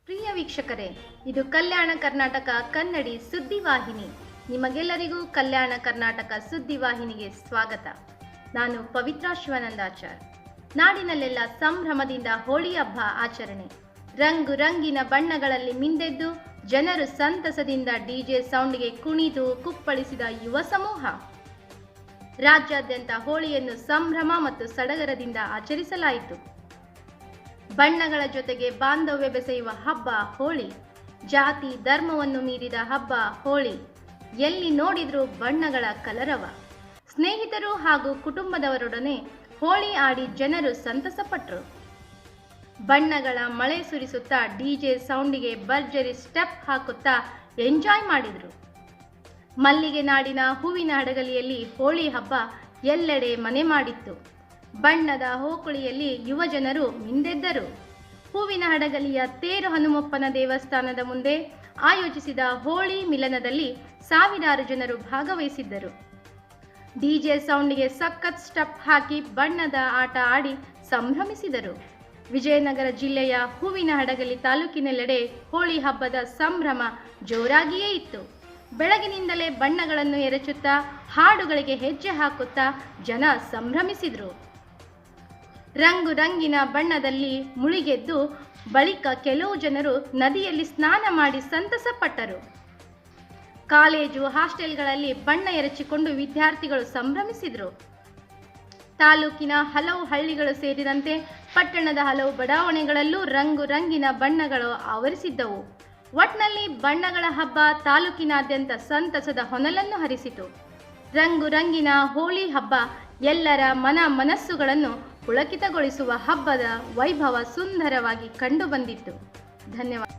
ಪ್ರಿಯ ವೀಕ್ಷಕರೇ, ಇದು ಕಲ್ಯಾಣ ಕರ್ನಾಟಕ ಕನ್ನಡಿ ಸುದ್ದಿವಾಹಿನಿ. ನಿಮಗೆಲ್ಲರಿಗೂ ಕಲ್ಯಾಣ ಕರ್ನಾಟಕ ಸುದ್ದಿವಾಹಿನಿಗೆ ಸ್ವಾಗತ. ನಾನು ಪವಿತ್ರ ಶಿವಾನಂದಾಚಾರ್. ನಾಡಿನಲ್ಲೆಲ್ಲ ಸಂಭ್ರಮದಿಂದ ಹೋಳಿ ಹಬ್ಬ ಆಚರಣೆ. ರಂಗು ರಂಗಿನ ಬಣ್ಣಗಳಲ್ಲಿ ಮಿಂದೆದ್ದು ಜನರು ಸಂತಸದಿಂದ ಡಿಜೆ ಸೌಂಡ್ಗೆ ಕುಣಿದು ಕುಪ್ಪಳಿಸಿದ ಯುವ ಸಮೂಹ. ರಾಜ್ಯಾದ್ಯಂತ ಹೋಳಿಯನ್ನು ಸಂಭ್ರಮ ಮತ್ತು ಸಡಗರದಿಂದ ಆಚರಿಸಲಾಯಿತು. ಬಣ್ಣಗಳ ಜೊತೆಗೆ ಬಾಂಧವ್ಯ ಬೆಸೆಯುವ ಹಬ್ಬ ಹೋಳಿ. ಜಾತಿ ಧರ್ಮವನ್ನು ಮೀರಿದ ಹಬ್ಬ ಹೋಳಿ. ಎಲ್ಲಿ ನೋಡಿದ್ರೂ ಬಣ್ಣಗಳ ಕಲರವ. ಸ್ನೇಹಿತರು ಹಾಗೂ ಕುಟುಂಬದವರೊಡನೆ ಹೋಳಿ ಆಡಿ ಜನರು ಸಂತಸಪಟ್ಟರು. ಬಣ್ಣಗಳ ಮಳೆ ಸುರಿಸುತ್ತಾ ಡಿಜೆ ಸೌಂಡಿಗೆ ಭರ್ಜರಿ ಸ್ಟೆಪ್ ಹಾಕುತ್ತಾ ಎಂಜಾಯ್ ಮಾಡಿದರು. ಮಲ್ಲಿಗೆ ನಾಡಿನ ಹೂವಿನ ಹಡಗಲಿಯಲ್ಲಿ ಹೋಳಿ ಹಬ್ಬ ಎಲ್ಲೆಡೆ ಮನೆ ಮಾಡಿತ್ತು. ಬಣ್ಣದ ಹೋಕುಳಿಯಲ್ಲಿ ಯುವ ಜನರು ಮಿಂದೆದ್ದರು. ಹೂವಿನ ಹಡಗಲಿಯ ತೇರು ಹನುಮಪ್ಪನ ದೇವಸ್ಥಾನದ ಮುಂದೆ ಆಯೋಜಿಸಿದ ಹೋಳಿ ಮಿಲನದಲ್ಲಿ ಸಾವಿರಾರು ಜನರು ಭಾಗವಹಿಸಿದ್ದರು. ಡಿಜೆ ಸೌಂಡ್ಗೆ ಸಖತ್ ಸ್ಟೆಪ್ ಹಾಕಿ ಬಣ್ಣದ ಆಟ ಆಡಿ ಸಂಭ್ರಮಿಸಿದರು. ವಿಜಯನಗರ ಜಿಲ್ಲೆಯ ಹೂವಿನ ಹಡಗಲಿ ತಾಲೂಕಿನೆಲ್ಲೆಡೆ ಹೋಳಿ ಹಬ್ಬದ ಸಂಭ್ರಮ ಜೋರಾಗಿಯೇ ಇತ್ತು. ಬೆಳಗಿನಿಂದಲೇ ಬಣ್ಣಗಳನ್ನು ಎರಚುತ್ತಾ ಹಾಡುಗಳಿಗೆ ಹೆಜ್ಜೆ ಹಾಕುತ್ತಾ ಜನ ಸಂಭ್ರಮಿಸಿದರು. ರಂಗು ರಂಗಿನ ಬಣ್ಣದಲ್ಲಿ ಮುಳುಗೆದ್ದು ಬಳಿಕ ಕೆಲವು ಜನರು ನದಿಯಲ್ಲಿ ಸ್ನಾನ ಮಾಡಿ ಸಂತಸಪಟ್ಟರು. ಕಾಲೇಜು ಹಾಸ್ಟೆಲ್ಗಳಲ್ಲಿ ಬಣ್ಣ ಎರಚಿಕೊಂಡು ವಿದ್ಯಾರ್ಥಿಗಳು ಸಂಭ್ರಮಿಸಿದರು. ತಾಲೂಕಿನ ಹಲವು ಹಳ್ಳಿಗಳು ಸೇರಿದಂತೆ ಪಟ್ಟಣದ ಹಲವು ಬಡಾವಣೆಗಳಲ್ಲೂ ರಂಗು ರಂಗಿನ ಬಣ್ಣಗಳು ಆವರಿಸಿದ್ದವು. ಒಟ್ನಲ್ಲಿ ಬಣ್ಣಗಳ ಹಬ್ಬ ತಾಲೂಕಿನಾದ್ಯಂತ ಸಂತಸದ ಹೊನಲನ್ನು ಹರಿಸಿತು. ರಂಗು ರಂಗಿನ ಹೋಳಿ ಹಬ್ಬ ಎಲ್ಲರ ಮನಸ್ಸುಗಳನ್ನು ಪುಳಕಿತಗೊಳಿಸುವ ಹಬ್ಬದ ವೈಭವ ಸುಂದರವಾಗಿ ಕಂಡುಬಂದಿತ್ತು. ಧನ್ಯವಾದ.